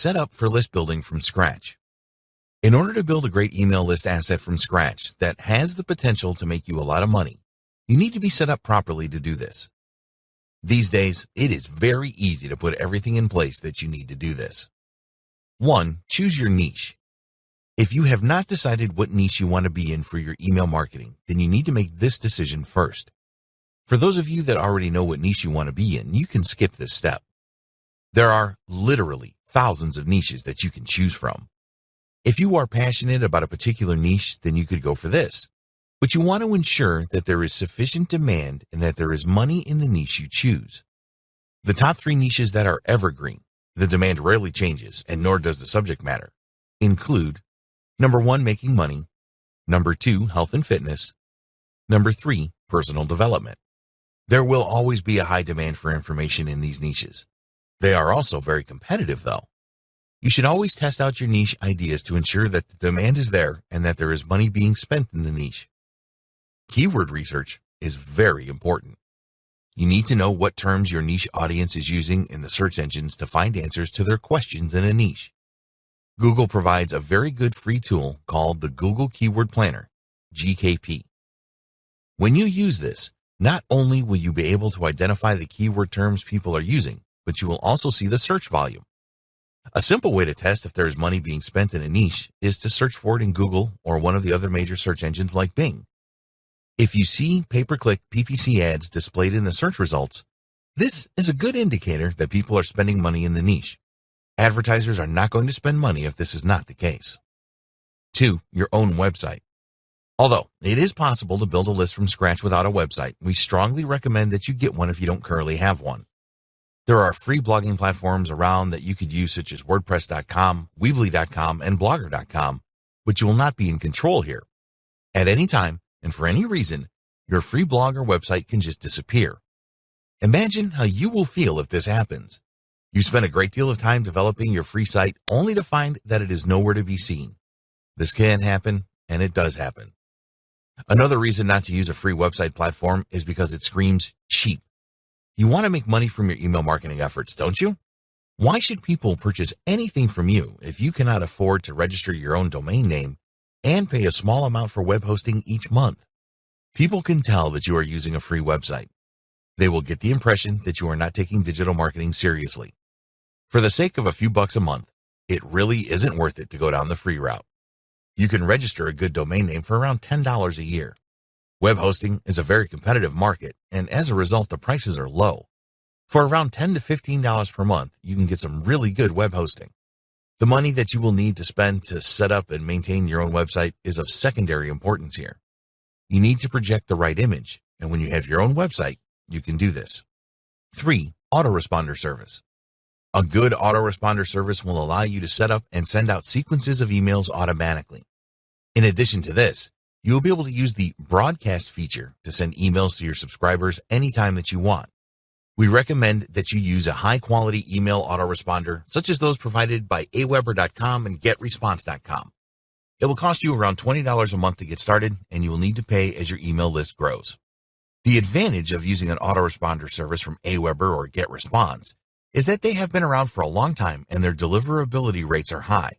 set up for list building from scratch. In order to build a great email list asset from scratch that has the potential to make you a lot of money, you need to be set up properly to do this. These days, it is very easy to put everything in place that you need to do this. 1. Choose your niche. If you have not decided what niche you want to be in for your email marketing, then you need to make this decision first. For those of you that already know what niche you want to be in, you can skip this step. There are literally thousands of niches that you can choose from. If you are passionate about a particular niche, then you could go for this. But you want to ensure that there is sufficient demand and that there is money in the niche you choose. The top 3 niches that are evergreen, the demand rarely changes, and nor does the subject matter, include number 1, making money, number 2, health and fitness, number 3, personal development. There will always be a high demand for information in these niches. They are also very competitive, though. You should always test out your niche ideas to ensure that the demand is there and that there is money being spent in the niche. Keyword research is very important. You need to know what terms your niche audience is using in the search engines to find answers to their questions in a niche. Google provides a very good free tool called the Google Keyword Planner, GKP. When you use this, not only will you be able to identify the keyword terms people are using, but you will also see the search volume. A simple way to test if there is money being spent in a niche is to search for it in Google or one of the other major search engines like Bing. If you see pay-per-click PPC ads displayed in the search results, this is a good indicator that people are spending money in the niche. Advertisers are not going to spend money if this is not the case. 2. Your own website. Although it is possible to build a list from scratch without a website, we strongly recommend that you get one if you don't currently have one. There are free blogging platforms around that you could use, such as WordPress.com, Weebly.com, and Blogger.com, but you will not be in control here. At any time, and for any reason, your free blog or website can just disappear. Imagine how you will feel if this happens. You spend a great deal of time developing your free site only to find that it is nowhere to be seen. This can happen, and it does happen. Another reason not to use a free website platform is because it screams cheap. You want to make money from your email marketing efforts, don't you? Why should people purchase anything from you if you cannot afford to register your own domain name and pay a small amount for web hosting each month? People can tell that you are using a free website. They will get the impression that you are not taking digital marketing seriously. For the sake of a few bucks a month, it really isn't worth it to go down the free route. You can register a good domain name for around $10 a year. Web hosting is a very competitive market, and as a result, the prices are low. For around $10 to $15 per month, you can get some really good web hosting. The money that you will need to spend to set up and maintain your own website is of secondary importance here. You need to project the right image, and when you have your own website, you can do this. 3. Autoresponder service. A good autoresponder service will allow you to set up and send out sequences of emails automatically. In addition to this, you will be able to use the broadcast feature to send emails to your subscribers anytime that you want. We recommend that you use a high-quality email autoresponder, such as those provided by aweber.com and getresponse.com. It will cost you around $20 a month to get started, and you will need to pay as your email list grows. The advantage of using an autoresponder service from Aweber or GetResponse is that they have been around for a long time and their deliverability rates are high.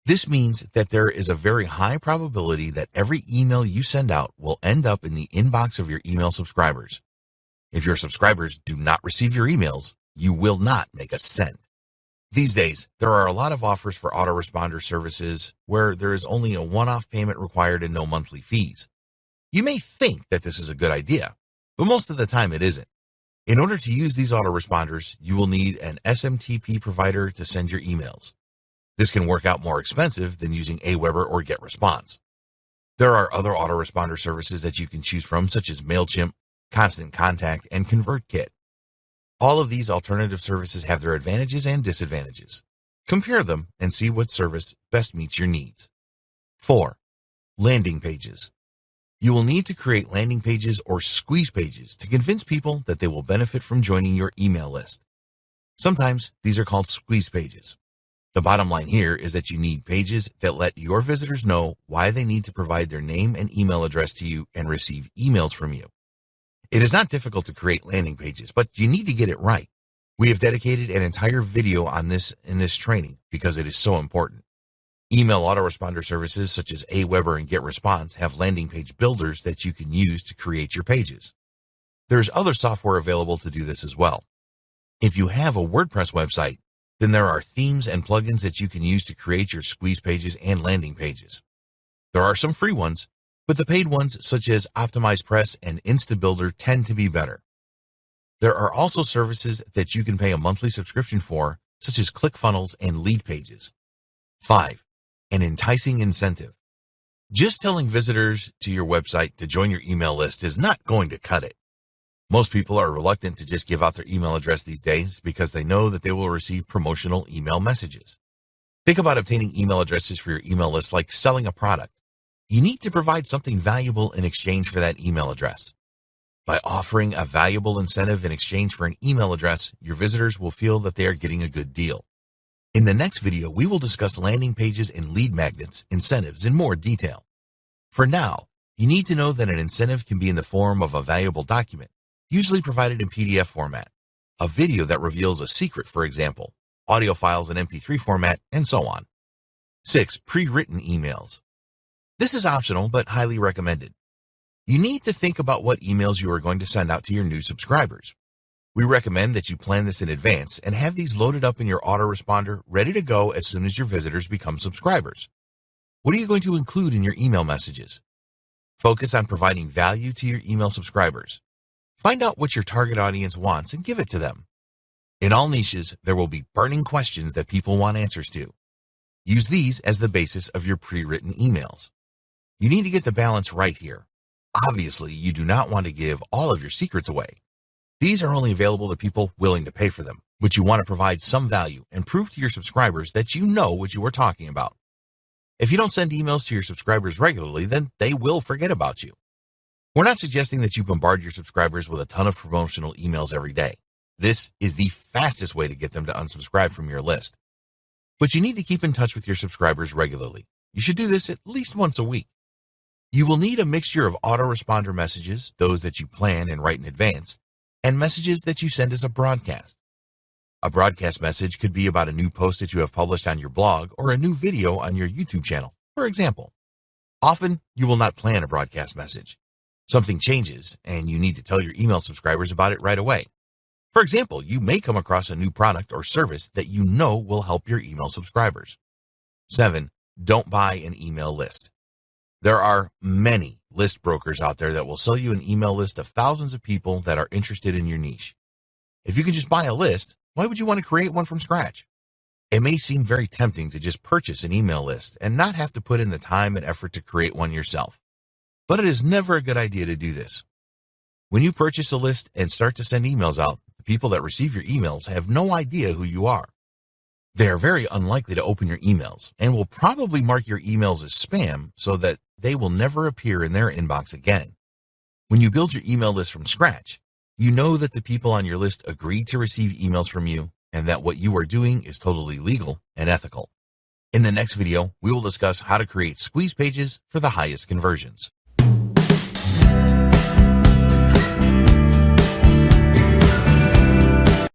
This means that there is a very high probability that every email you send out will end up in the inbox of your email subscribers. If your subscribers do not receive your emails, you will not make a cent. These days, there are a lot of offers for autoresponder services where there is only a one-off payment required and no monthly fees. You may think that this is a good idea, but most of the time it isn't. In order to use these autoresponders, you will need an SMTP provider to send your emails. This can work out more expensive than using Aweber or GetResponse. There are other autoresponder services that you can choose from, such as MailChimp, Constant Contact, and ConvertKit. All of these alternative services have their advantages and disadvantages. Compare them and see what service best meets your needs. 4. Landing pages. You will need to create landing pages or squeeze pages to convince people that they will benefit from joining your email list. Sometimes these are called squeeze pages. The bottom line here is that you need pages that let your visitors know why they need to provide their name and email address to you and receive emails from you. It is not difficult to create landing pages, but you need to get it right. We have dedicated an entire video on this in this training because it is so important. Email autoresponder services such as Aweber and GetResponse have landing page builders that you can use to create your pages. There's other software available to do this as well. If you have a WordPress website, then there are themes and plugins that you can use to create your squeeze pages and landing pages. There are some free ones, but the paid ones such as OptimizePress and InstaBuilder tend to be better. There are also services that you can pay a monthly subscription for, such as ClickFunnels and Lead Pages. 5. An enticing incentive. Just telling visitors to your website to join your email list is not going to cut it. Most people are reluctant to just give out their email address these days because they know that they will receive promotional email messages. Think about obtaining email addresses for your email list like selling a product. You need to provide something valuable in exchange for that email address. By offering a valuable incentive in exchange for an email address, your visitors will feel that they are getting a good deal. In the next video, we will discuss landing pages and lead magnets, incentives in more detail. For now, you need to know that an incentive can be in the form of a valuable document, usually provided in PDF format, a video that reveals a secret, for example, audio files in MP3 format, and so on. 6. Pre-written emails. This is optional but highly recommended. You need to think about what emails you are going to send out to your new subscribers. We recommend that you plan this in advance and have these loaded up in your autoresponder ready to go as soon as your visitors become subscribers. What are you going to include in your email messages? Focus on providing value to your email subscribers. Find out what your target audience wants and give it to them. In all niches, there will be burning questions that people want answers to. Use these as the basis of your pre-written emails. You need to get the balance right here. Obviously, you do not want to give all of your secrets away. These are only available to people willing to pay for them, but you want to provide some value and prove to your subscribers that you know what you are talking about. If you don't send emails to your subscribers regularly, then they will forget about you. We're not suggesting that you bombard your subscribers with a ton of promotional emails every day. This is the fastest way to get them to unsubscribe from your list. But you need to keep in touch with your subscribers regularly. You should do this at least once a week. You will need a mixture of autoresponder messages, those that you plan and write in advance, and messages that you send as a broadcast. A broadcast message could be about a new post that you have published on your blog or a new video on your YouTube channel, for example. Often, you will not plan a broadcast message. Something changes, and you need to tell your email subscribers about it right away. For example, you may come across a new product or service that you know will help your email subscribers. 7. Don't buy an email list. There are many list brokers out there that will sell you an email list of thousands of people that are interested in your niche. If you can just buy a list, why would you want to create one from scratch? It may seem very tempting to just purchase an email list and not have to put in the time and effort to create one yourself. But it is never a good idea to do this. When you purchase a list and start to send emails out, the people that receive your emails have no idea who you are. They are very unlikely to open your emails and will probably mark your emails as spam so that they will never appear in their inbox again. When you build your email list from scratch, you know that the people on your list agreed to receive emails from you and that what you are doing is totally legal and ethical. In the next video, we will discuss how to create squeeze pages for the highest conversions.